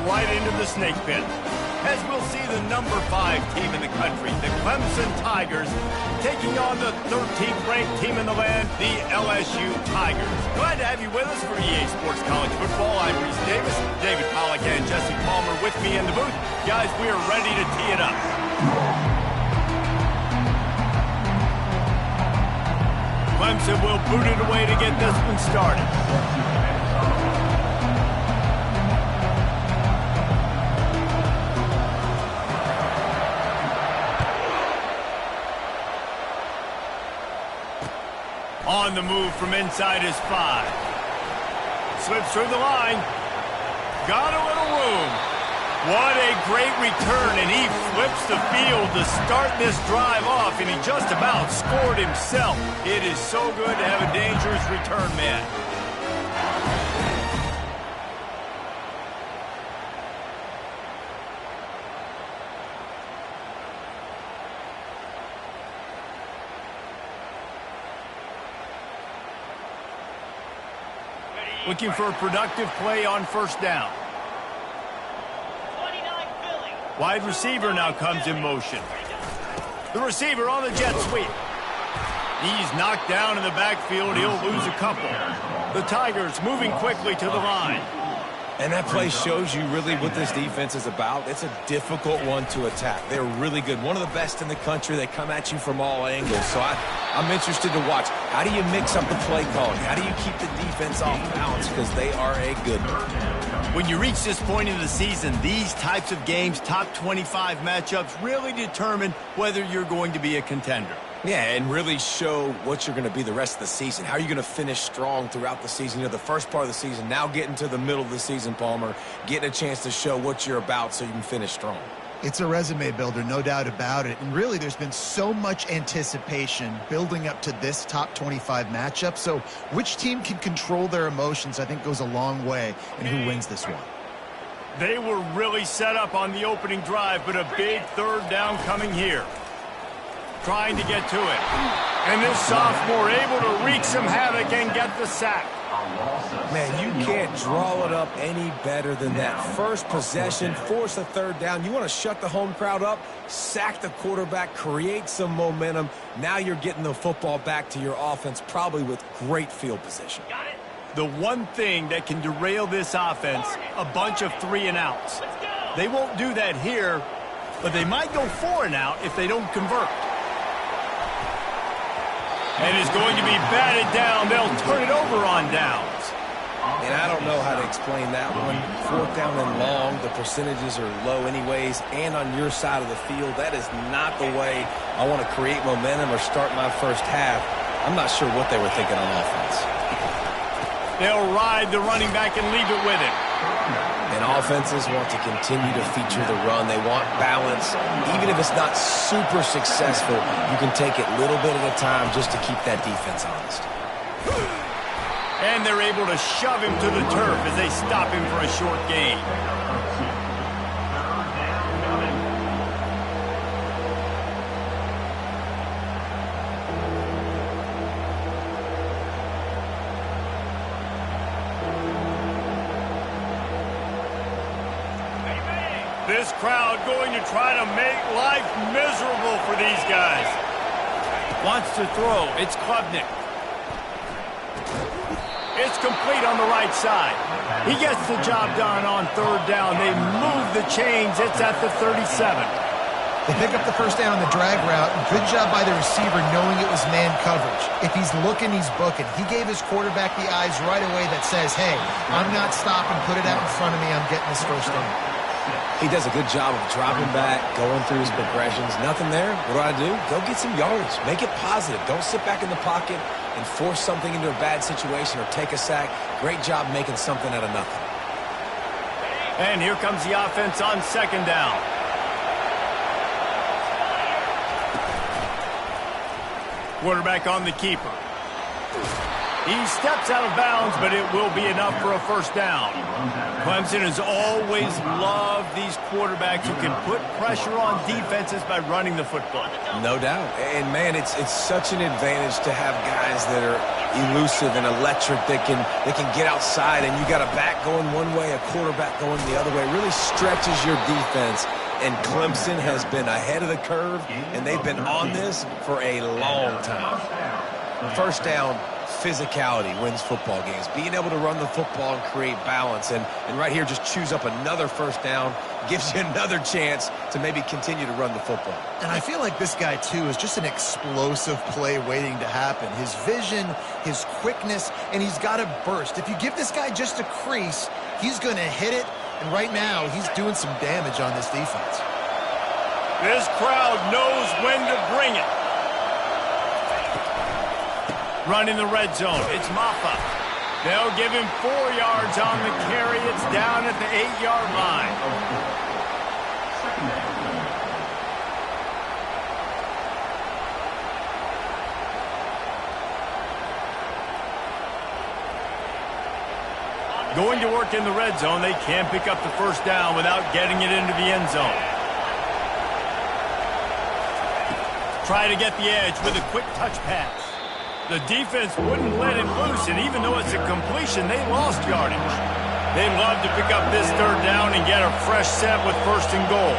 right into the snake pit. As we'll see the number 5 team in the country, the Clemson Tigers, taking on the 13th ranked team in the land, the LSU Tigers. Glad to have you with us for EA Sports College Football. I'm Reese Davis, David Pollack and Jesse Palmer with me in the booth. Guys, we are ready to tee it up. Clemson will boot it away to get this one started. On the move from inside his 5. Slips through the line. Got a little room. What a great return, and he flips the field to start this drive off, and he just about scored himself. It is so good to have a dangerous return man. Looking for a productive play on first down. Wide receiver now comes in motion. The receiver on the jet sweep. He's knocked down in the backfield. He'll lose a couple. The Tigers moving quickly to the line. And that play shows you really what this defense is about. It's a difficult one to attack. They're really good. One of the best in the country. They come at you from all angles. So I'm interested to watch. How do you mix up the play calling? How do you keep the defense off balance? Because they are a good one. When you reach this point in the season, these types of games, top 25 matchups, really determine whether you're going to be a contender. Yeah, and really show what you're going to be the rest of the season. How are you going to finish strong throughout the season? You know, the first part of the season, now getting to the middle of the season, Palmer, getting a chance to show what you're about so you can finish strong. It's a resume builder, no doubt about it. And really, there's been so much anticipation building up to this top 25 matchup. So which team can control their emotions, I think, goes a long way in who wins this one. They were really set up on the opening drive, but a big third down coming here. Trying to get to it. And this sophomore able to wreak some havoc and get the sack. Man, you can't draw it up any better than that. First possession, force a third down. You want to shut the home crowd up, sack the quarterback, create some momentum. Now you're getting the football back to your offense, probably with great field position. The one thing that can derail this offense, a bunch of 3-and-outs. They won't do that here, but they might go 4-and-out if they don't convert. And is going to be batted down. They'll turn it over on downs. And I don't know how to explain that one. 4th down and long, the percentages are low anyways. And on your side of the field, that is not the way I want to create momentum or start my first half. I'm not sure what they were thinking on offense. They'll ride the running back and leave it with him. And offenses want to continue to feature the run. They want balance. Even if it's not super successful, you can take it little bit at a time just to keep that defense honest. And they're able to shove him to the turf as they stop him for a short gain. This crowd going to try to make life miserable for these guys. Wants to throw. It's Klubnik. It's complete on the right side. He gets the job done on third down. They move the chains. It's at the 37. They pick up the first down on the drag route. Good job by the receiver knowing it was man coverage. If he's looking, he's booking. He gave his quarterback the eyes right away that says, hey, I'm not stopping. Put it out in front of me. I'm getting this first down. He does a good job of dropping back, going through his progressions. Nothing there. What do? Go get some yardage. Make it positive. Don't sit back in the pocket and force something into a bad situation or take a sack. Great job making something out of nothing. And here comes the offense on second down. Quarterback on the keeper. He steps out of bounds, but it will be enough for a first down. Clemson has always loved these quarterbacks who can put pressure on defenses by running the football. No doubt. And, man, it's such an advantage to have guys that are elusive and electric that can get outside, and you got a back going one way, a quarterback going the other way. It really stretches your defense, and Clemson has been ahead of the curve, and they've been on this for a long time. First down, physicality wins football games. Being able to run the football and create balance, and right here just choose up another first down, gives you another chance to maybe continue to run the football. And I feel like this guy, too, is just an explosive play waiting to happen. His vision, his quickness, and he's got a burst. If you give this guy just a crease, he's going to hit it, and right now he's doing some damage on this defense. This crowd knows when to bring it. Running the red zone, it's Maffa. They'll give him 4 yards on the carry. It's down at the 8-yard line. Going to work in the red zone, they can't pick up the first down without getting it into the end zone. Try to get the edge with a quick touch pass. The defense wouldn't let it loose, and even though it's a completion, they lost yardage. They'd love to pick up this third down and get a fresh set with first and goal.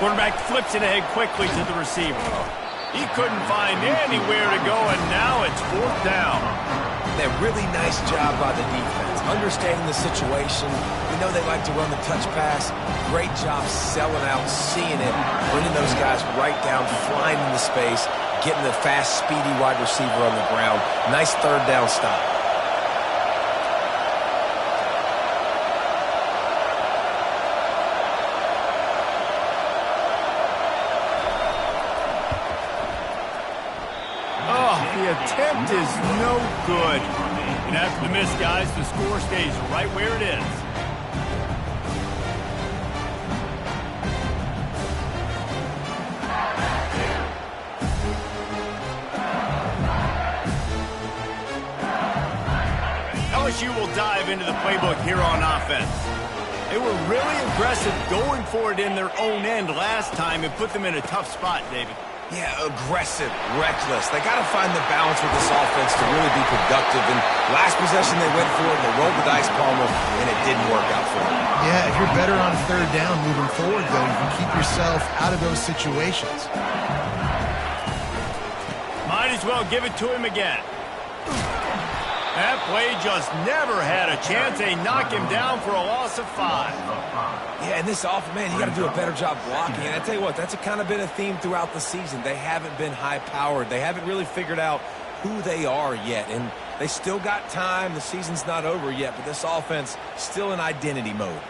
Quarterback flips it ahead quickly to the receiver. He couldn't find anywhere to go, and now it's fourth down. A really nice job by the defense, understanding the situation. We know they like to run the touch pass. Great job selling out, seeing it, bringing those guys right down, flying into space, getting the fast, speedy wide receiver on the ground. Nice third down stop. The attempt is no good. And after the miss, guys, the score stays right where it is. LSU will dive into the playbook here on offense. They were really aggressive going for it in their own end last time and put them in a tough spot, David. Yeah, aggressive, reckless. They got to find the balance with this offense to really be productive. And last possession they went for it, they rolled the dice, Palmer, and it didn't work out for them. Yeah, if you're better on third down moving forward, though, you can keep yourself out of those situations. Might as well give it to him again. That play just never had a chance. They knock him down for a loss of 5. Yeah, and this offense, man, you got to do a better job blocking. And I tell you what, that's kind of been a theme throughout the season. They haven't been high-powered. They haven't really figured out who they are yet. And they still got time. The season's not over yet, but this offense still in identity mode.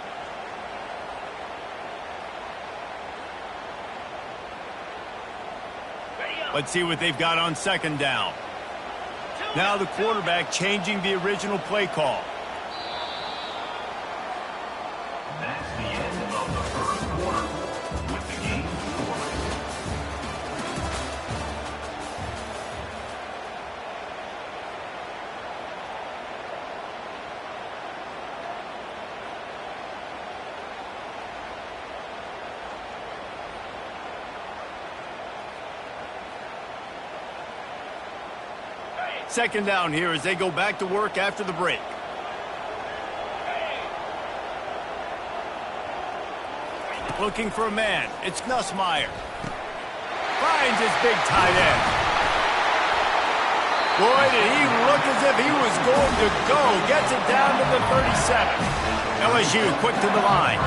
Let's see what they've got on second down. Now the quarterback changing the original play call. That's the end of the first quarter with the game score. Second down here as they go back to work after the break. Looking for a man. It's Nussmeier. Finds his big tight end. Boy, did he look as if he was going to go. Gets it down to the 37. LSU quick to the line.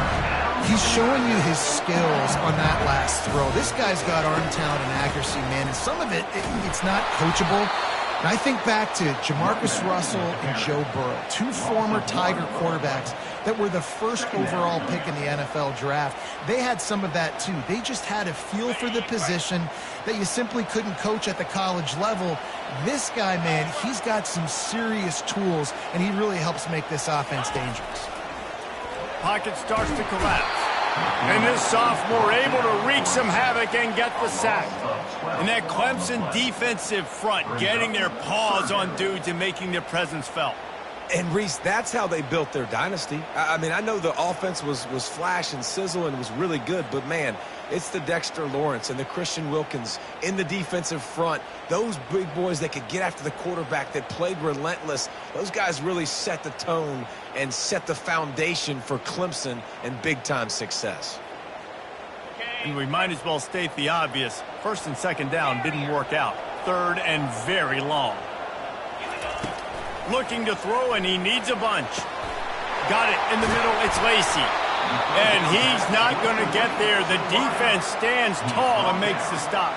He's showing you his skills on that last throw. This guy's got arm talent and accuracy, man, and some of it's not coachable. And I think back to Jamarcus Russell and Joe Burrow, 2 former Tiger quarterbacks that were the first overall pick in the NFL draft. They had some of that, too. They just had a feel for the position that you simply couldn't coach at the college level. This guy, man, he's got some serious tools, and he really helps make this offense dangerous. Pocket starts to collapse. And this sophomore able to wreak some havoc and get the sack. And that Clemson defensive front getting their paws on dudes and making their presence felt. And, Reese, that's how they built their dynasty. I mean, I know the offense was flash and sizzle and was really good, but, man, it's the Dexter Lawrence and the Christian Wilkins in the defensive front. Those big boys that could get after the quarterback, that played relentless. Those guys really set the tone and set the foundation for Clemson and big-time success. And we might as well state the obvious. First and second down didn't work out. Third and very long. Looking to throw, and he needs a bunch. Got it in the middle. It's Lacy. And he's not going to get there. The defense stands tall and makes the stop.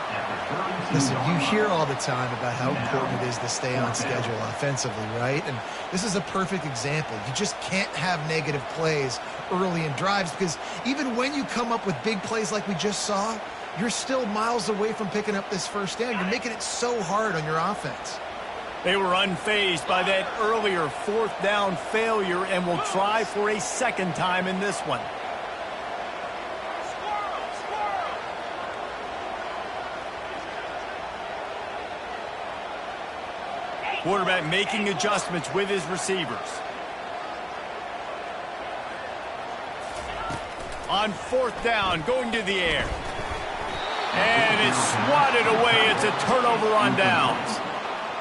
Listen, you hear all the time about how important it is to stay on schedule offensively, right? And this is a perfect example. You just can't have negative plays early in drives because even when you come up with big plays like we just saw, you're still miles away from picking up this first down. You're making it so hard on your offense. They were unfazed by that earlier fourth down failure and will try for a second time in this one. Quarterback making adjustments with his receivers. On fourth down, going to the air. And it's swatted away. It's a turnover on downs.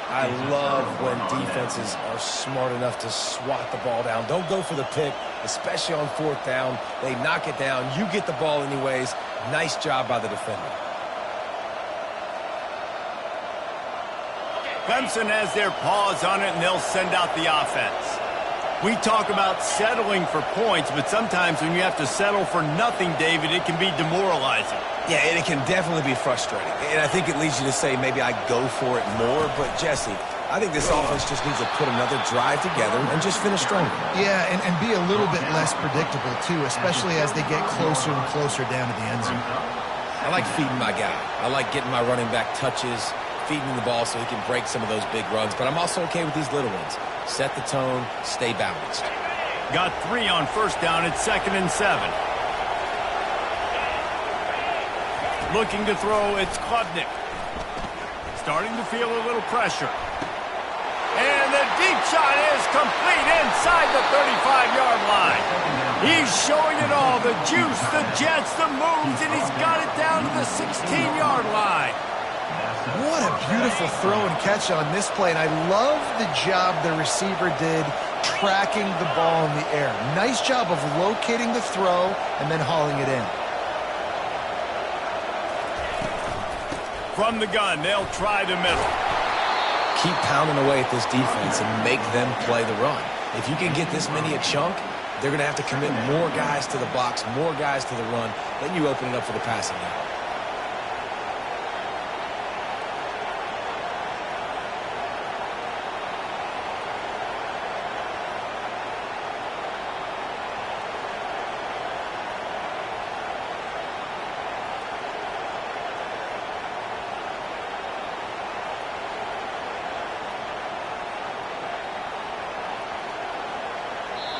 I love when defenses are smart enough to swat the ball down. Don't go for the pick, especially on fourth down. They knock it down. You get the ball anyways. Nice job by the defender. Clemson has their paws on it, and they'll send out the offense. We talk about settling for points, but sometimes when you have to settle for nothing, David, it can be demoralizing. Yeah, and it can definitely be frustrating. And I think it leads you to say maybe I go for it more. But, Jesse, I think this offense just needs to put another drive together and just finish stronger. Yeah, and be a little bit less predictable, too, especially as they get closer and closer down to the end zone. I like feeding my guy. I like getting my running back touches, feeding him the ball so he can break some of those big runs. But I'm also okay with these little ones. Set the tone, stay balanced. Got 3 on first down. It's 2nd and 7. Looking to throw, it's Klubnik. Starting to feel a little pressure. And the deep shot is complete inside the 35-yard line. He's showing it all, the juice, the jets, the moves, and he's got it down to the 16-yard line. What a beautiful throw and catch on this play, and I love the job the receiver did tracking the ball in the air. Nice job of locating the throw and then hauling it in. From the gun, they'll try the middle. Keep pounding away at this defense and make them play the run. If you can get this many a chunk, they're going to have to commit more guys to the box, more guys to the run. Then you open it up for the passing game.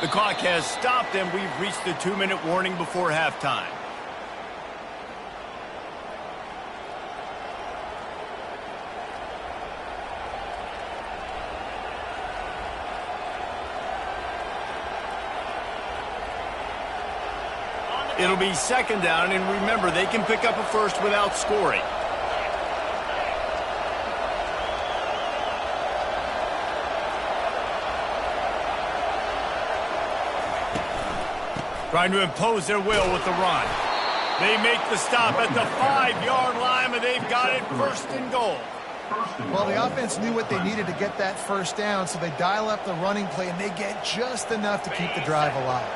The clock has stopped, and we've reached the 2-minute warning before halftime. It'll be 2nd down, and remember, they can pick up a first without scoring. Trying to impose their will with the run. They make the stop at the 5-yard line, and they've got it 1st and goal. Well, the offense knew what they needed to get that first down, so they dial up the running play, and they get just enough to keep the drive alive.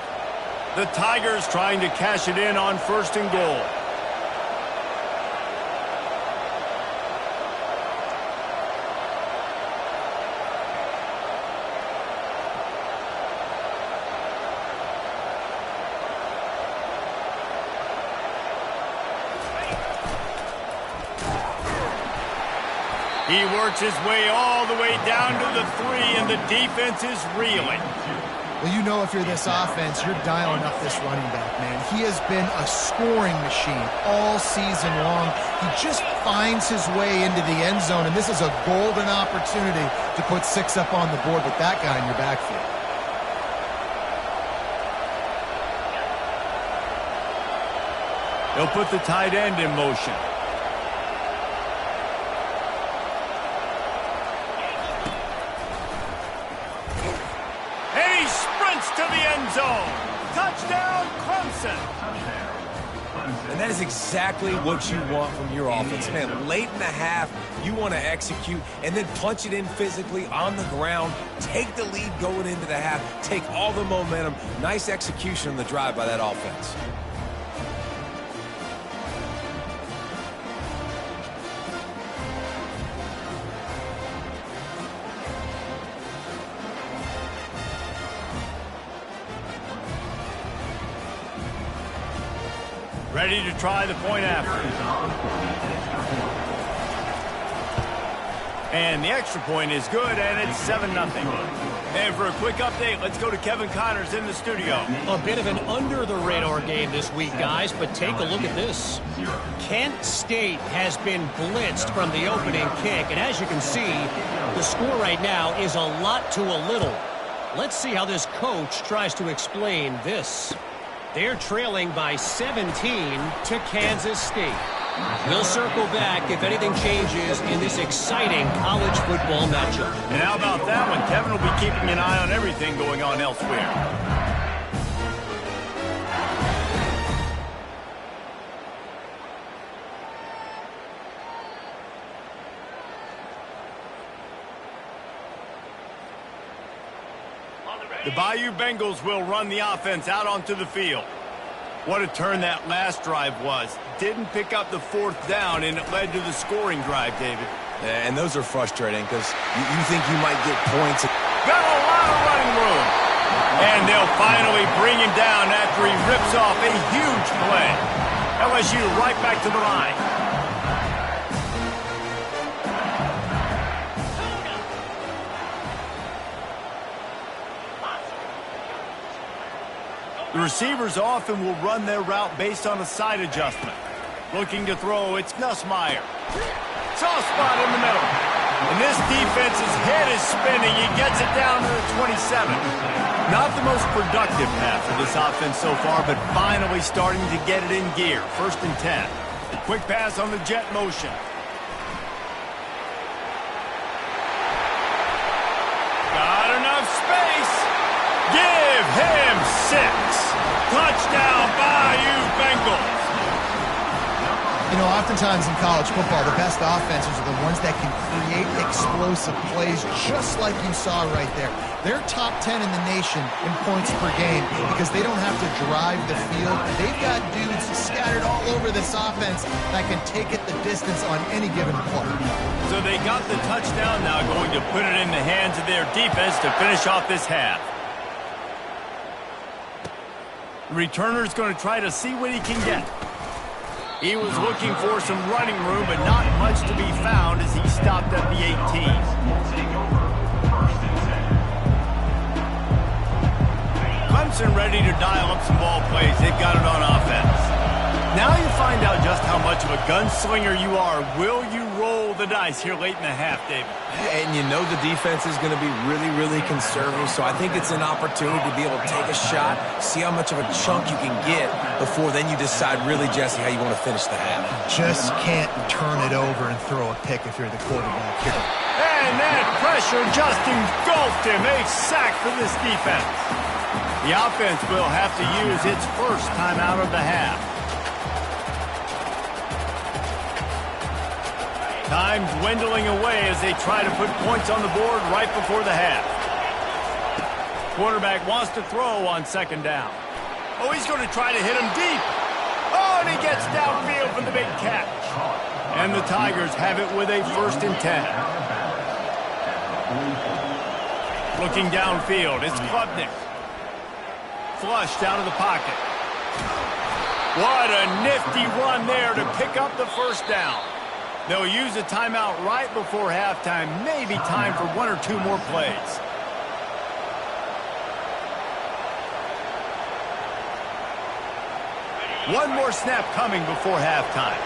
The Tigers trying to cash it in on 1st and goal. He works his way all the way down to the 3, and the defense is reeling. Well, you know if you're this offense, you're dialing up this running back, man. He has been a scoring machine all season long. He just finds his way into the end zone, and this is a golden opportunity to put 6 up on the board with that guy in your backfield. They'll put the tight end in motion. To the end zone. Touchdown, Clemson. And that is exactly what you want from your offense. Man, late in the half, you want to execute and then punch it in physically on the ground, take the lead going into the half, take all the momentum. Nice execution on the drive by that offense. Ready to try the point after. And the extra point is good, and it's 7-0. And for a quick update, let's go to Kevin Connors in the studio. A bit of an under-the-radar game this week, guys, but take a look at this. Kent State has been blitzed from the opening kick, and as you can see, the score right now is a lot to a little. Let's see how this coach tries to explain this. They're trailing by 17 to Kansas State. We'll circle back if anything changes in this exciting college football matchup. And how about that one? Kevin will be keeping an eye on everything going on elsewhere. The Bayou Bengals will run the offense out onto the field. What a turn that last drive was. Didn't pick up the 4th down, and it led to the scoring drive, David. Yeah, and those are frustrating because you think you might get points. Got a lot of running room. And they'll finally bring him down after he rips off a huge play. LSU right back to the line. The receivers often will run their route based on a side adjustment. Looking to throw, it's Nussmeier. Soft spot in the middle. And this defense's head is spinning. He gets it down to the 27. Not the most productive pass for this offense so far, but finally starting to get it in gear. 1st and 10. Quick pass on the jet motion. Got enough space. Give him 6. Touchdown, Bayou Bengals. You know, oftentimes in college football, the best offenses are the ones that can create explosive plays, just like you saw right there. They're top 10 in the nation in points per game because they don't have to drive the field. They've got dudes scattered all over this offense that can take it the distance on any given play. So they got the touchdown, now going to put it in the hands of their defense to finish off this half. The returner's going to try to see what he can get. He was looking for some running room, but not much to be found as he stopped at the 18. Clemson ready to dial up some ball plays. They've got it on offense. Now you find out just how much of a gunslinger you are. Will you roll the dice here late in the half, David? And you know the defense is going to be really, really conservative, so I think it's an opportunity to be able to take a shot, see how much of a chunk you can get before then you decide really, Jesse, how you want to finish the half. Just can't turn it over and throw a pick if you're the quarterback here. And that pressure just engulfed him. A sack for this defense. The offense will have to use its first timeout of the half. Time dwindling away as they try to put points on the board right before the half. Quarterback wants to throw on 2nd down. Oh, he's going to try to hit him deep. Oh, and he gets downfield for the big catch. And the Tigers have it with a 1st and 10. Looking downfield, it's Klubnik. Flushed out of the pocket. What a nifty run there to pick up the 1st down. They'll use a timeout right before halftime. Maybe time for 1 or 2 more plays. One more snap coming before halftime.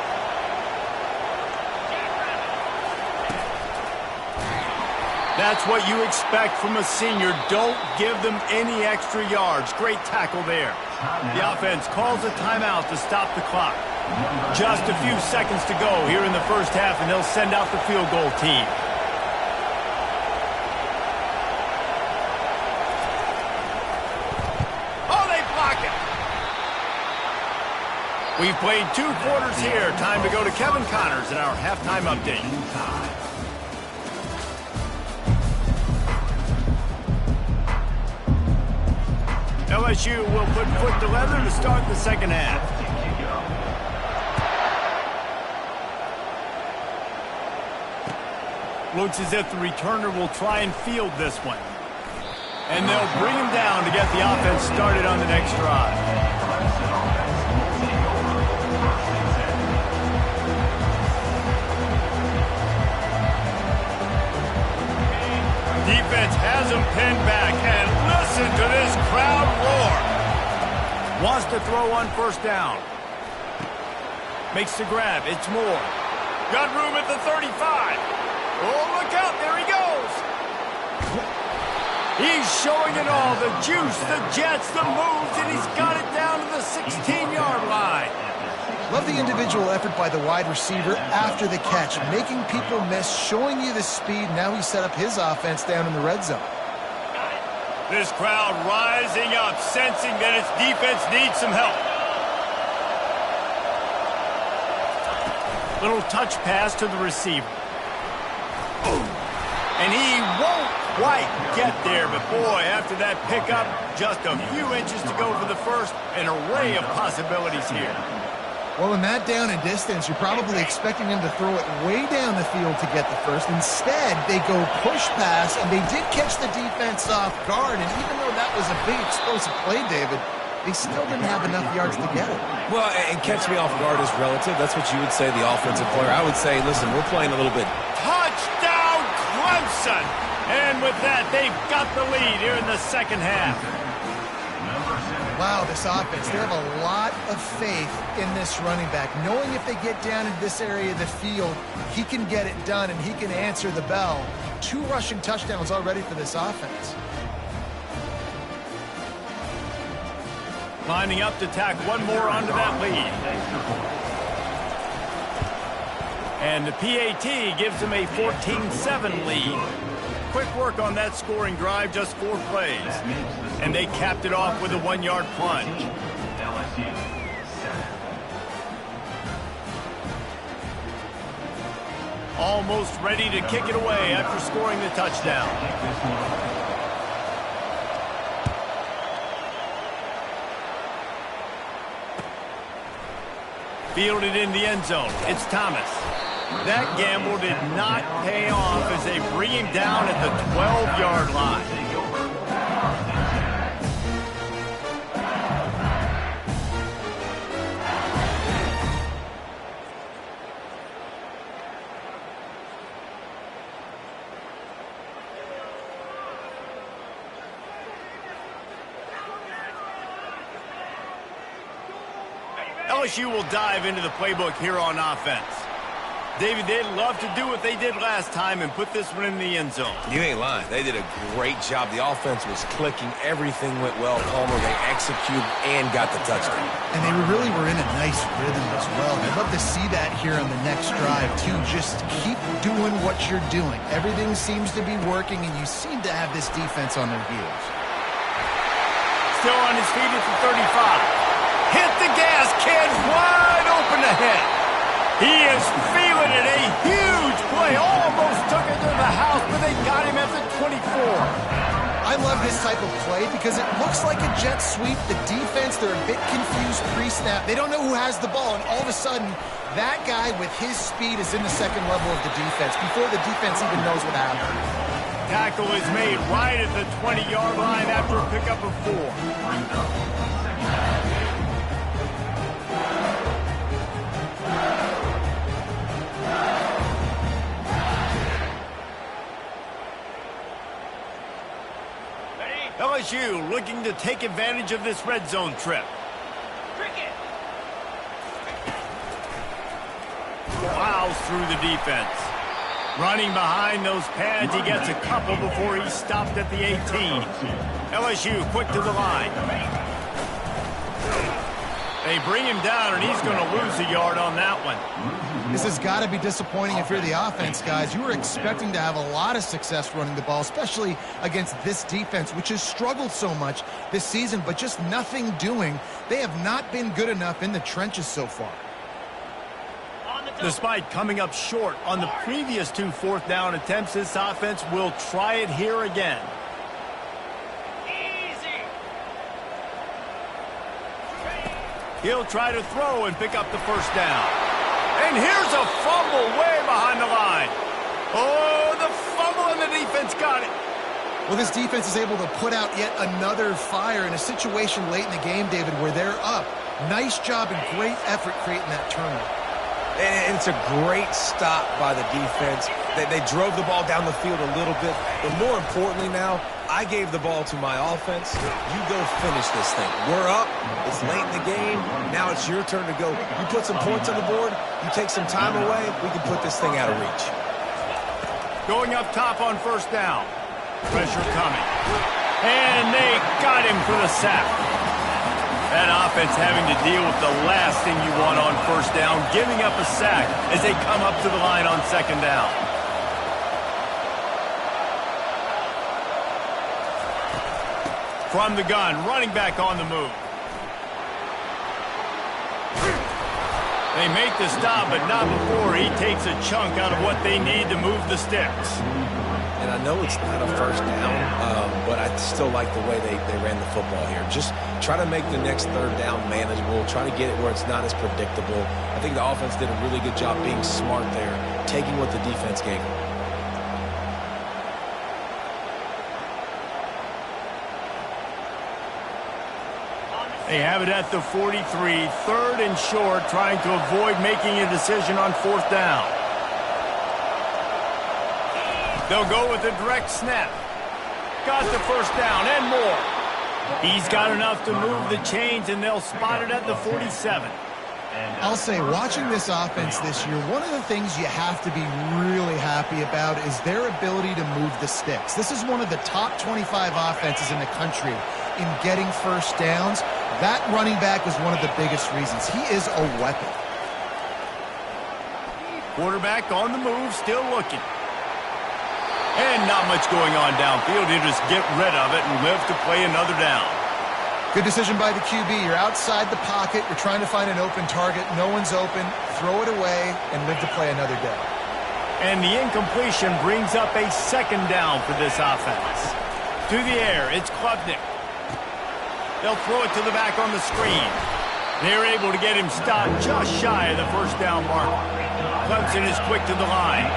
That's what you expect from a senior. Don't give them any extra yards. Great tackle there. The offense calls a timeout to stop the clock. Just a few seconds to go here in the first half, and they'll send out the field goal team. Oh, they block it. We've played 2 quarters here. Time to go to Kevin Connors in our halftime update. LSU will put foot to leather to start the second half. Looks as if the returner will try and field this one. And they'll bring him down to get the offense started on the next drive. Defense has him pinned back, and listen to this crowd roar. Wants to throw on first down. Makes the grab. It's Moore. Got room at the 35. Oh, look out. There he goes. He's showing it all. The juice, the jets, the moves, and he's got it down to the 16-yard line. Love the individual effort by the wide receiver after the catch, making people miss, showing you the speed. Now he's set up his offense down in the red zone. This crowd rising up, sensing that its defense needs some help. Little touch pass to the receiver. And he won't quite get there, but boy, after that pickup, just a few inches to go for the first. An array of possibilities here. Well, in that down and distance, you're probably expecting him to throw it way down the field to get the first. Instead, they go push pass, and they did catch the defense off guard. And even though that was a big explosive play, David, they still didn't have enough yards to get it. Well, and catch me off guard is relative. That's what you would say, the offensive player. I would say, listen, we're playing a little bit. Touchdown, Clemson! And with that, they've got the lead here in the second half. Wow, this offense, they have a lot of faith in this running back, knowing if they get down in this area of the field, he can get it done and he can answer the bell. 2 rushing touchdowns already for this offense. Lining up to tack one more onto that lead. And the PAT gives them a 14-7 lead. Quick work on that scoring drive, just 4 plays. And they capped it off with a 1-yard plunge. Almost ready to kick it away after scoring the touchdown. Fielded in the end zone. It's Thomas. That gamble did not pay off as they bring him down at the 12-yard line. LSU will dive into the playbook here on offense. David, they'd love to do what they did last time and put this one in the end zone. You ain't lying. They did a great job. The offense was clicking. Everything went well. Palmer, they executed and got the touchdown. And they really were in a nice rhythm as well. I'd love to see that here on the next drive, too. Just keep doing what you're doing. Everything seems to be working, and you seem to have this defense on their heels. Still on his feet at the 35. Hit the gas, kid. Wide open ahead. He is feeling it. A huge play. Almost took it to the house, but they got him at the 24. I love this type of play because it looks like a jet sweep. The defense, they're a bit confused pre-snap. They don't know who has the ball, and all of a sudden, that guy with his speed is in the second level of the defense before the defense even knows what happened. Tackle is made right at the 20-yard line after a pickup of 4. LSU looking to take advantage of this red zone trip. plows through the defense. Running behind those pads, he gets a couple before he's stopped at the 18. LSU quick to the line. They bring him down, and he's going to lose a yard on that one. This has got to be disappointing if you're the offense, guys. You were expecting to have a lot of success running the ball, especially against this defense, which has struggled so much this season, but just nothing doing. They have not been good enough in the trenches so far. Despite coming up short on the previous 2 fourth-down attempts, this offense will try it here again. He'll try to throw and pick up the first down. And here's a fumble way behind the line. Oh, the fumble, and the defense got it. Well, this defense is able to put out yet another fire in a situation late in the game, David, where they're up. Nice job and great effort creating that turnover. And it's a great stop by the defense. They drove the ball down the field a little bit. But more importantly now, I gave the ball to my offense. You go finish this thing. We're up. It's late in the game. Now it's your turn to go. You put some points on the board. You take some time away. We can put this thing out of reach. Going up top on first down. Pressure coming. And they got him for the sack. That offense having to deal with the last thing you want on first down, giving up a sack as they come up to the line on second down. From the gun, running back on the move. They make the stop, but not before he takes a chunk out of what they need to move the sticks. And I know it's not a first down, but I still like the way they ran the football here. Just try to make the next third down manageable. Try to get it where it's not as predictable. I think the offense did a really good job being smart there, taking what the defense gave them. They have it at the 43, third and short, trying to avoid making a decision on fourth down. They'll go with a direct snap. Got the first down and more. He's got enough to move the chains, and they'll spot it at the 47. I'll say, watching this offense this year, one of the things you have to be really happy about is their ability to move the sticks. This is one of the top 25 offenses in the country in getting first downs. That running back was one of the biggest reasons. He is a weapon. Quarterback on the move, still looking. And not much going on downfield. He'll just get rid of it and live to play another down. Good decision by the QB. You're outside the pocket. You're trying to find an open target. No one's open. Throw it away and live to play another day. And the incompletion brings up a second down for this offense. To the air, it's Klubnik. They'll throw it to the back on the screen. They're able to get him stopped just shy of the first down mark. Clemson is quick to the line.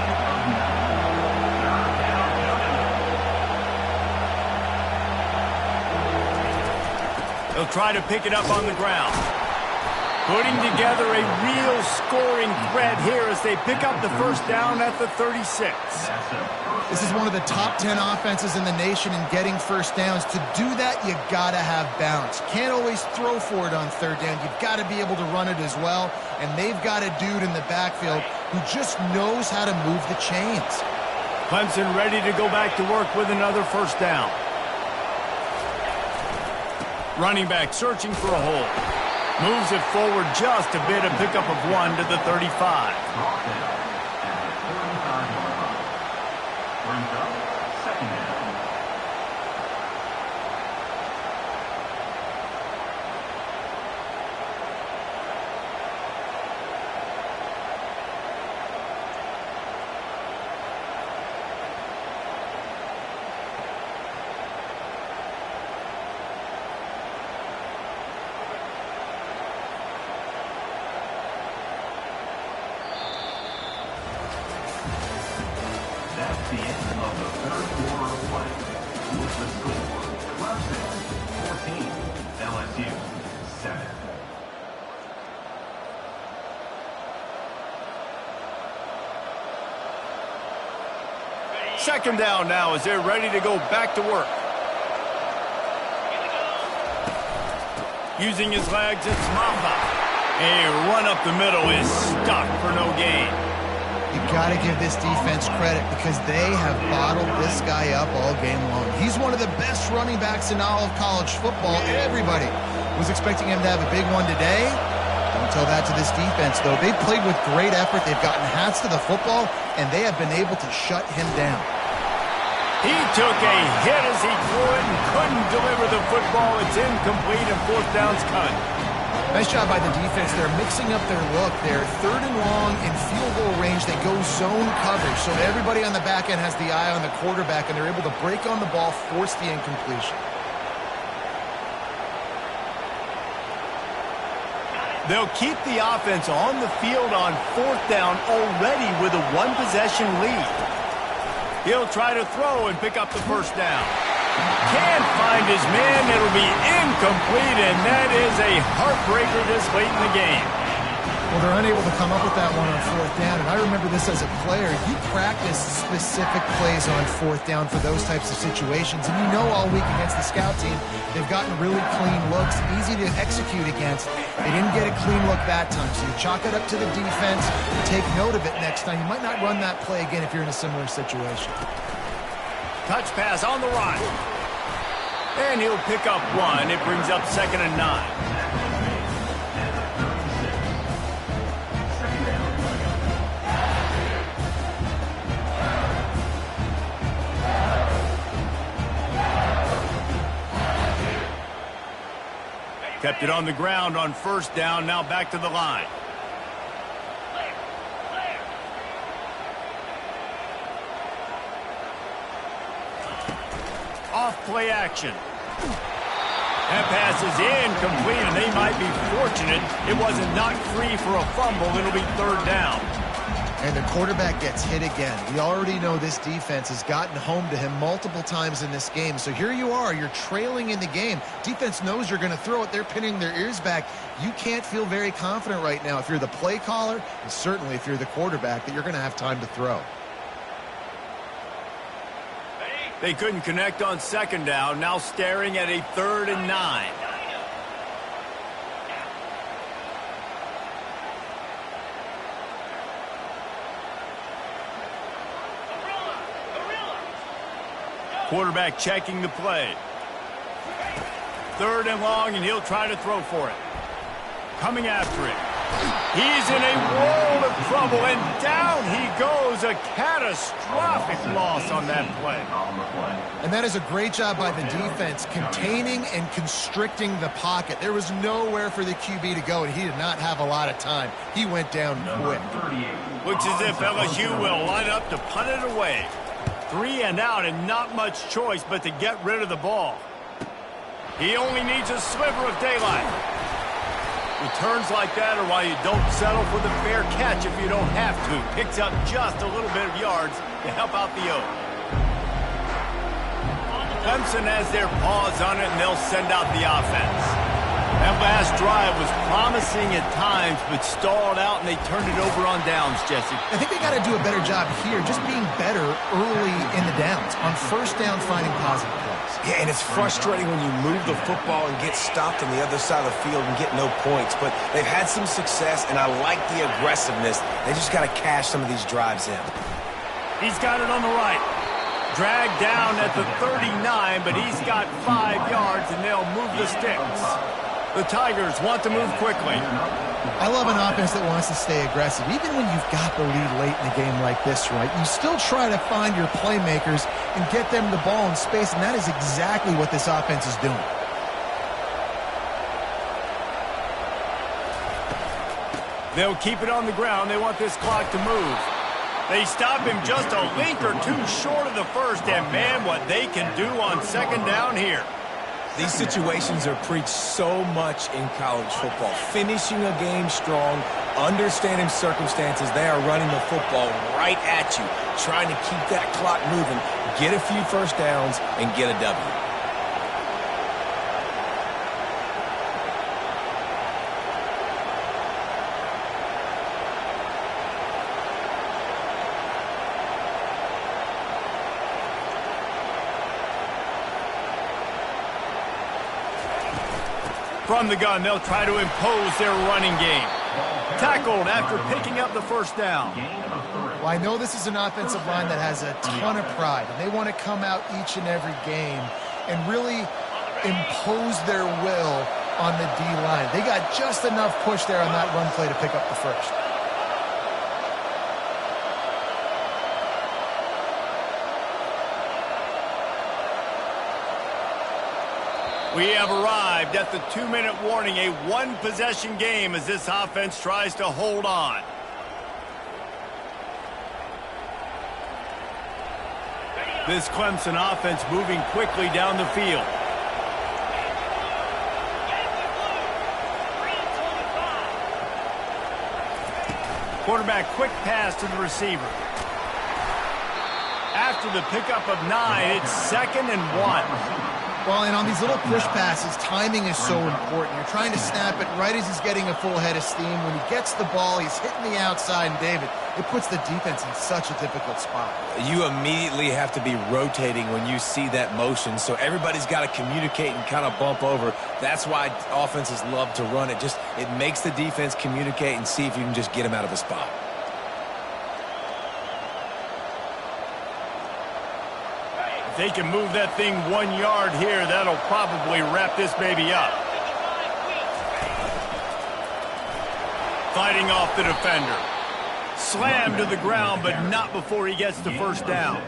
They'll try to pick it up on the ground. Putting together a real scoring threat here as they pick up the first down at the 36. This is one of the top 10 offenses in the nation in getting first downs. To do that, you got to have balance. You can't always throw for it on third down. You've got to be able to run it as well. And they've got a dude in the backfield who just knows how to move the chains. Clemson ready to go back to work with another first down. Running back searching for a hole. Moves it forward just a bit, a pickup of 1 to the 35. Brings up second down. That's the end of the third quarter of play. With the score, Clemson 14, LSU 7. Second down now as they're ready to go back to work. Using his legs, it's Mamba. A run up the middle is stuck for no gain. You got to give this defense credit because they have bottled this guy up all game long. He's one of the best running backs in all of college football. Everybody was expecting him to have a big one today. Don't tell that to this defense, though. They've played with great effort. They've gotten hats to the football, and they have been able to shut him down. He took a hit as he threw it and couldn't deliver the football. It's incomplete and fourth down's cut. Nice job by the defense. They're mixing up their look. They're third and long in field goal range. They go zone coverage, so everybody on the back end has the eye on the quarterback, and they're able to break on the ball, force the incompletion. They'll keep the offense on the field on fourth down already with a one-possession lead. He'll try to throw and pick up the first down. Can't find his man. It'll be incomplete, and that is a heartbreaker this late in the game. Well, they're unable to come up with that one on fourth down, and I remember this as a player. You practice specific plays on fourth down for those types of situations, and you know all week against the scout team, they've gotten really clean looks, easy to execute against. They didn't get a clean look that time, so you chalk it up to the defense. Take note of it next time. You might not run that play again if you're in a similar situation. Touch pass on the run. And he'll pick up one. It brings up 2nd and 9. Kept it on the ground on first down. Now back to the line. Off play action. That pass is incomplete, and they might be fortunate it wasn't knocked free for a fumble. It'll be 3rd down. And the quarterback gets hit again. We already know this defense has gotten home to him multiple times in this game. So here you are. You're trailing in the game. Defense knows you're going to throw it. They're pinning their ears back. You can't feel very confident right now if you're the play caller, and certainly if you're the quarterback, that you're going to have time to throw. They couldn't connect on 2nd down. Now staring at a 3rd and 9. Quarterback checking the play. 3rd and long, and he'll try to throw for it. Coming after it. He's in a world of trouble, and down he goes. A catastrophic loss on that play. And that is a great job by the defense, containing and constricting the pocket. There was nowhere for the QB to go, and he did not have a lot of time. He went down quick. Looks as if LSU will line up to punt it away. 3 and out, and not much choice but to get rid of the ball. He only needs a sliver of daylight. Returns like that are why you don't settle for the fair catch if you don't have to. Picks up just a little bit of yards to help out the Oak. Clemson has their paws on it, and they'll send out the offense. That last drive was promising at times, but stalled out, and they turned it over on downs, Jesse. I think they got to do a better job here, just being better early in the downs. On first down, finding positive plays. Yeah, and it's frustrating when you move the football and get stopped on the other side of the field and get no points. But they've had some success, and I like the aggressiveness. They just got to cash some of these drives in. He's got it on the right. Dragged down at the 39, but he's got 5 yards, and they'll move the sticks. The Tigers want to move quickly. I love an offense that wants to stay aggressive. Even when you've got the lead late in a game like this, right, you still try to find your playmakers and get them the ball in space, and that is exactly what this offense is doing. They'll keep it on the ground. They want this clock to move. They stop him just a link or two short of the first, and man, what they can do on 2nd down here. These situations are preached so much in college football. Finishing a game strong, understanding circumstances. They are running the football right at you, trying to keep that clock moving, get a few first downs, and get a W. From the gun, they'll try to impose their running game. Tackled after picking up the first down. Well, I know this is an offensive line that has a ton of pride, and they want to come out each and every game and really impose their will on the D-line. They got just enough push there on that run play to pick up the first. We have arrived at the 2-minute warning, a one-possession game as this offense tries to hold on. This Clemson offense moving quickly down the field. Quarterback quick pass to the receiver. After the pickup of 9, it's 2nd and 1. Well, and on these little push passes, timing is so important. You're trying to snap it right as he's getting a full head of steam. When he gets the ball, he's hitting the outside, and David, it puts the defense in such a difficult spot. You immediately have to be rotating when you see that motion, so everybody's got to communicate and kind of bump over. That's why offenses love to run it. It makes the defense communicate and see if you can just get him out of a spot. They can move that thing 1 yard here. That'll probably wrap this baby up. Fighting off the defender. Slammed to the ground, but not before he gets the first down.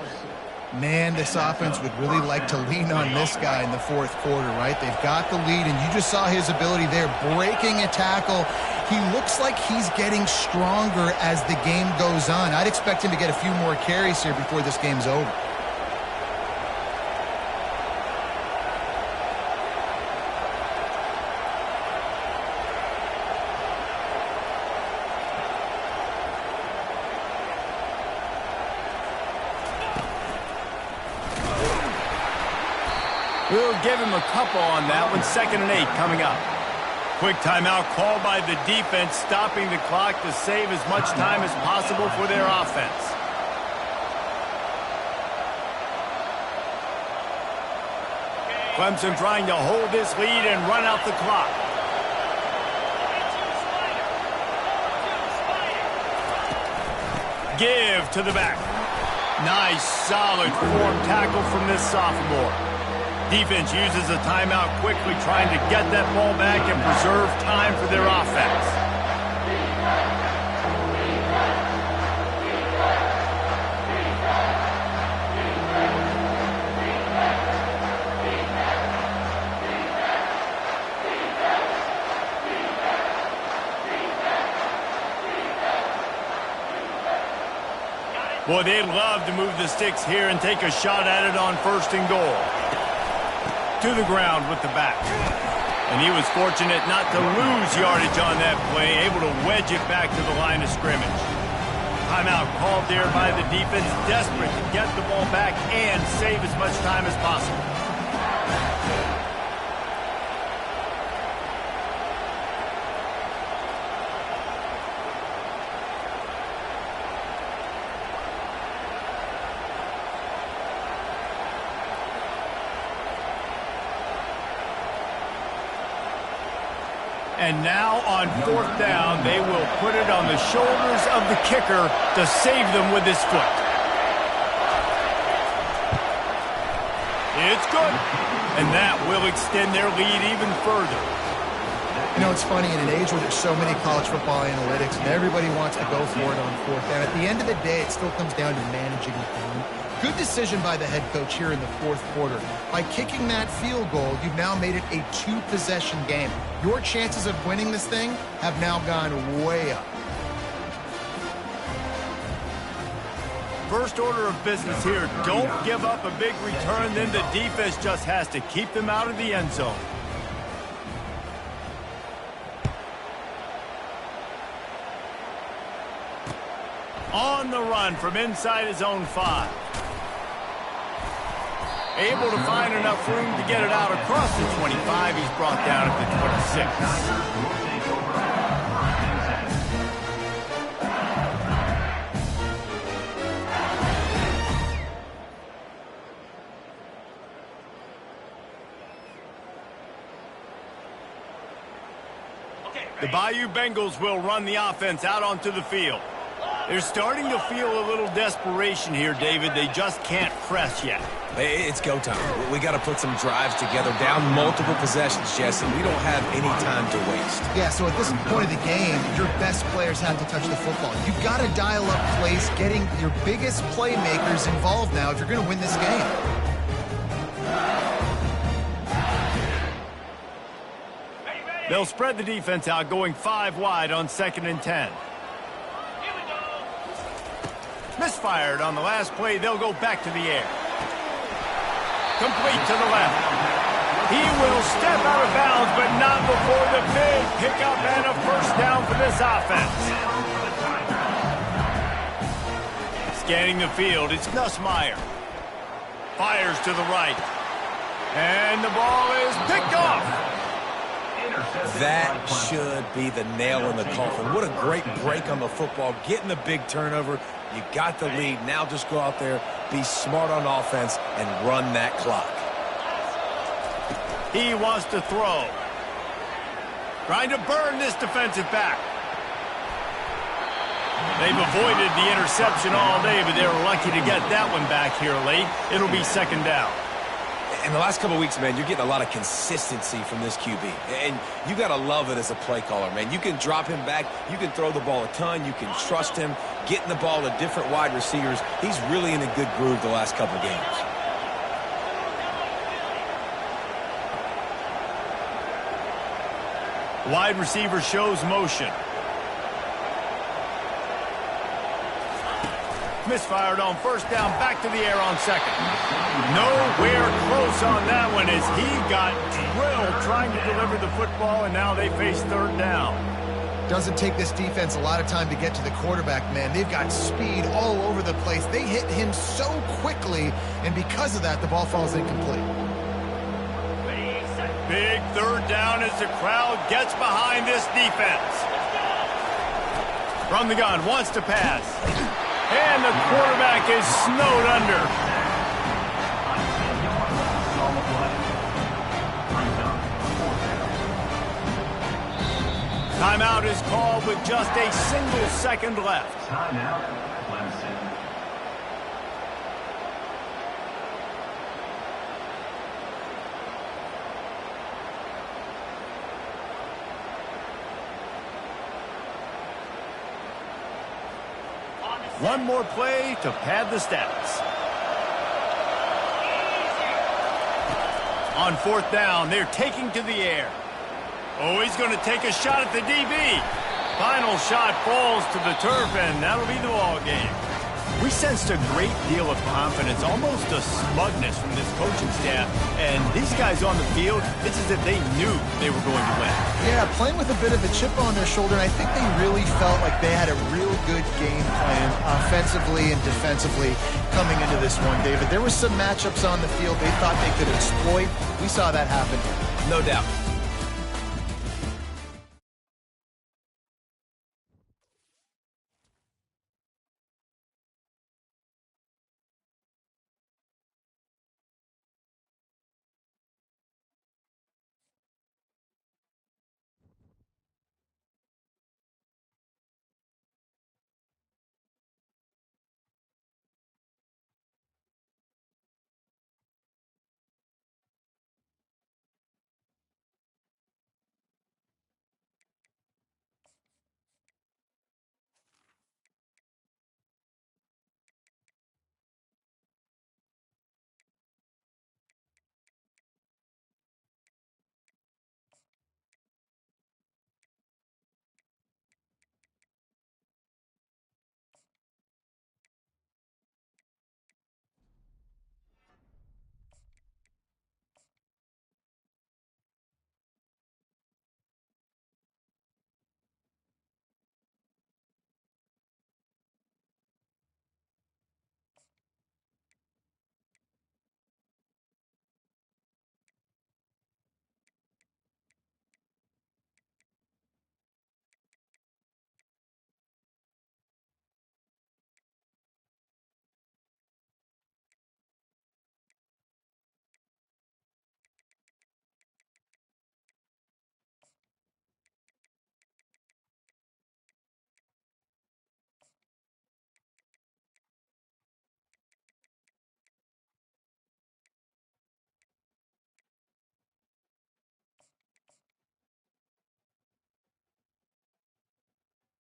Man, this offense would really like to lean on this guy in the fourth quarter, right? They've got the lead, and you just saw his ability there, breaking a tackle. He looks like he's getting stronger as the game goes on. I'd expect him to get a few more carries here before this game's over. We'll give him a couple on that one. 2nd and 8 coming up. Quick timeout called by the defense, stopping the clock to save as much time as possible for their offense. Clemson trying to hold this lead and run out the clock. Give to the back. Nice, solid form tackle from this sophomore. Defense uses a timeout quickly, trying to get that ball back and preserve time for their offense. Boy, they'd love to move the sticks here and take a shot at it on 1st and goal. To the ground with the back. And he was fortunate not to lose yardage on that play, able to wedge it back to the line of scrimmage. Timeout called there by the defense, desperate to get the ball back and save as much time as possible. And now on 4th down, they will put it on the shoulders of the kicker to save them with his foot. It's good. And that will extend their lead even further. You know, it's funny, in an age where there's so many college football analytics and everybody wants to go for it on 4th down, at the end of the day, it still comes down to managing the game. Good decision by the head coach here in the 4th quarter. By kicking that field goal, you've now made it a 2-possession game. Your chances of winning this thing have now gone way up. First order of business here, don't give up a big return, then the defense just has to keep them out of the end zone. On the run from inside his own 5. Able to find enough room to get it out across the 25. He's brought down at the 26. The Bayou Bengals will run the offense out onto the field. They're starting to feel a little desperation here, David. They just can't press yet. It's go time. We got to put some drives together, down multiple possessions, Jesse. We don't have any time to waste. Yeah, so at this point of the game, your best players have to touch the football. You've got to dial up plays, getting your biggest playmakers involved now if you're going to win this game. They'll spread the defense out, going 5 wide on 2nd and 10. Misfired on the last play. They'll go back to the air. Complete to the left. He will step out of bounds, but not before the big pickup and a first down for this offense. Scanning the field, it's Nussmeier. Fires to the right. And the ball is picked off. That should be the nail in the coffin. What a great break on the football. Getting the big turnover. You got the lead. Now just go out there, be smart on offense, and run that clock. He wants to throw. Trying to burn this defensive back. They've avoided the interception all day, but they were lucky to get that one back here late. It'll be 2nd down. In the last couple of weeks, man, you're getting a lot of consistency from this QB. And you got to love it as a play caller, man. You can drop him back. You can throw the ball a ton. You can trust him. Getting the ball to different wide receivers. He's really in a good groove the last couple games. Wide receiver shows motion. Misfired on 1st down, back to the air on 2nd. Nowhere close on that one as he got drilled trying to deliver the football, and now they face 3rd down. Doesn't take this defense a lot of time to get to the quarterback, man. They've got speed all over the place. They hit him so quickly, and because of that, the ball falls incomplete. Big 3rd down as the crowd gets behind this defense. From the gun, wants to pass. And the quarterback is snowed under. Timeout is called with just a single second left. Timeout, Clemson. One more play to pad the stats. On 4th down, they're taking to the air. Oh, he's going to take a shot at the DB. Final shot falls to the turf, and that'll be the ball game. We sensed a great deal of confidence, almost a smugness from this coaching staff. And these guys on the field, it's as if they knew they were going to win. Yeah, playing with a bit of a chip on their shoulder, and I think they really felt like they had a real good game plan offensively and defensively coming into this one, David. There were some matchups on the field they thought they could exploit. We saw that happen. No doubt.